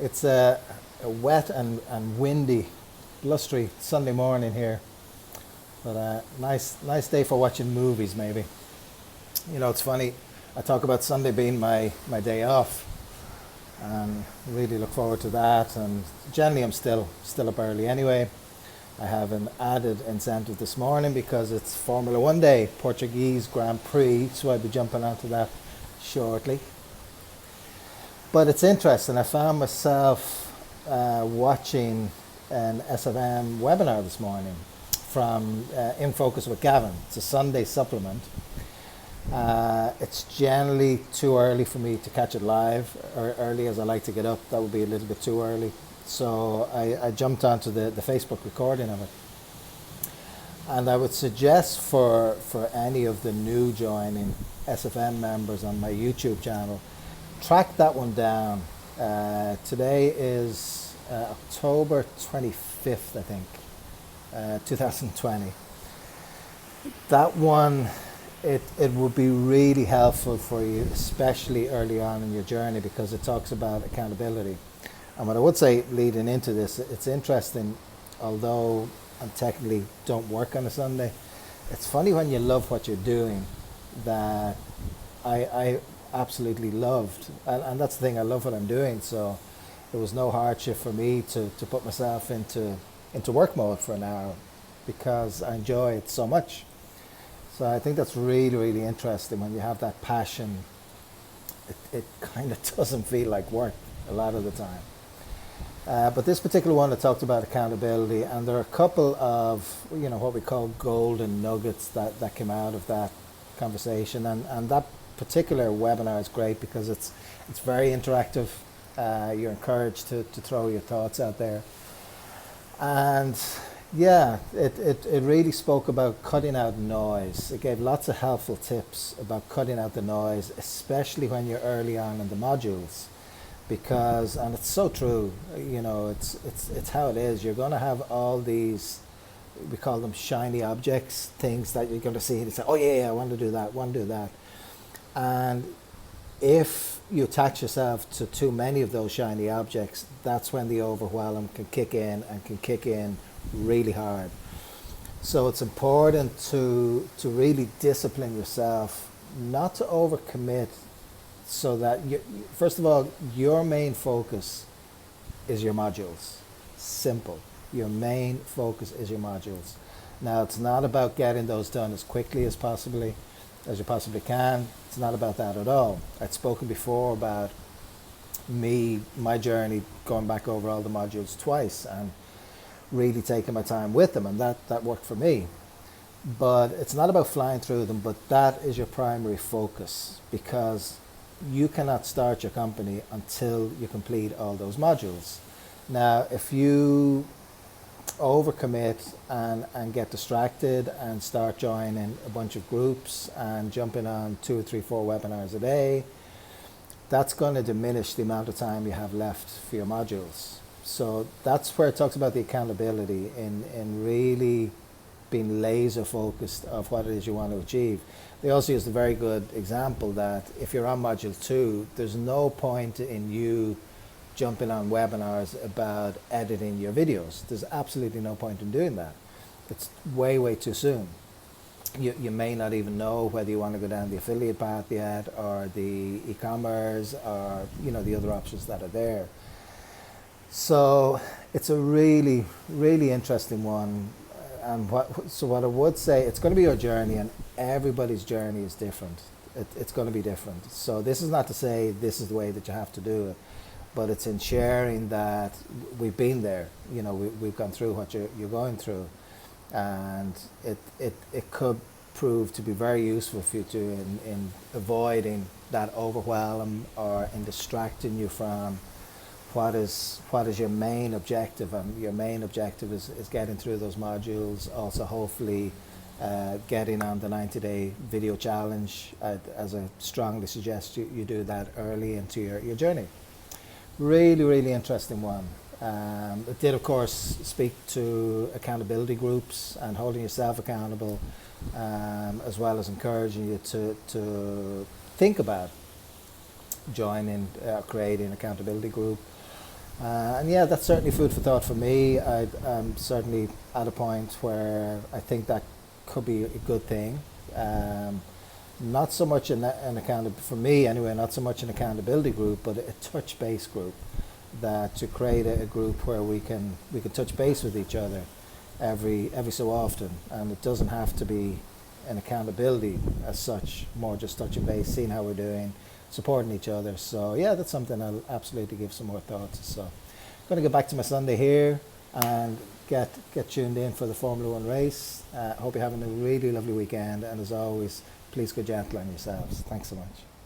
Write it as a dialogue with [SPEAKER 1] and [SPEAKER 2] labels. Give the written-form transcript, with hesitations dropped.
[SPEAKER 1] It's a wet and windy, blustery Sunday morning here, but a nice day for watching movies maybe. It's funny. I talk about Sunday being my day off, and really look forward to that. And generally, I'm still up early anyway. I have an added incentive this morning because it's Formula One day, Portuguese Grand Prix, so I'll be jumping onto that shortly. But it's interesting. I found myself watching an SFM webinar this morning from In Focus with Gavin. It's a Sunday supplement. It's generally too early for me to catch it live, or early as I like to get up. That would be a little bit too early. So I jumped onto the Facebook recording of it. And I would suggest for any of the new joining SFM members on my YouTube channel, track that one down. Today is October 25th, I think, 2020. That one, it would be really helpful for you, especially early on in your journey, because it talks about accountability. And what I would say leading into this, it's interesting, although I technically don't work on a Sunday, it's funny when you love what you're doing, that I absolutely loved. And that's the thing, I love what I'm doing. So there was no hardship for me to put myself into work mode for an hour because I enjoy it so much. So I think that's really, really interesting. When you have that passion, it kind of doesn't feel like work a lot of the time. But this particular one that talked about accountability, and there are a couple of, what we call golden nuggets that came out of that conversation. And that particular webinar is great because it's very interactive. You're encouraged to throw your thoughts out there. And yeah, it really spoke about cutting out noise. It gave lots of helpful tips about cutting out the noise, especially when you're early on in the modules. Because, and it's so true, it's how it is. You're going to have all these, we call them shiny objects, things that you're going to see and say, oh yeah, I want to do that. And if you attach yourself to too many of those shiny objects, that's when the overwhelm can kick in, and can kick in really hard. So it's important to really discipline yourself, not to overcommit, so that first of all, your main focus is your modules. Simple. Your main focus is your modules. Now, it's not about getting those done as quickly as you possibly can. It's not about that at all. I'd spoken before about my journey, going back over all the modules twice and really taking my time with them, and that worked for me. But it's not about flying through them, but that is your primary focus, because you cannot start your company until you complete all those modules. Now, if you overcommit and get distracted and start joining a bunch of groups and jumping on 2 or 3, 4 webinars a day, that's going to diminish the amount of time you have left for your modules. So that's where it talks about the accountability in really being laser focused of what it is you want to achieve. They also used a very good example that if you're on module 2, there's no point in you jumping on webinars about editing your videos. There's absolutely no point in doing that. It's way too soon. You may not even know whether you want to go down the affiliate path yet, or the e-commerce, or the other options that are there. So it's a really, really interesting one. And what I would say, it's going to be your journey, and everybody's journey is different. It's going to be different. So this is not to say this is the way that you have to do it, but it's in sharing that we've been there. We've gone through what you're going through, and it could prove to be very useful for you in avoiding that overwhelm, or in distracting you from what is your main objective. And your main objective is getting through those modules, also hopefully getting on the 90-day video challenge, as I strongly suggest you do that early into your journey. Really, really interesting one. It did, of course, speak to accountability groups and holding yourself accountable, as well as encouraging you to think about joining, creating an accountability group. And yeah, that's certainly food for thought for me. I'm certainly at a point where I think that could be a good thing. Um, Not so much an account for me anyway. Not so much an accountability group, but a touch base group. That to create a group where we can touch base with each other every so often, and it doesn't have to be an accountability as such. More just touching base, seeing how we're doing, supporting each other. So yeah, that's something I'll absolutely give some more thought to. So, going to get back to my Sunday here and get tuned in for the Formula One race. Hope you're having a really lovely weekend, and as always, please go gentle on yourselves. Thanks so much.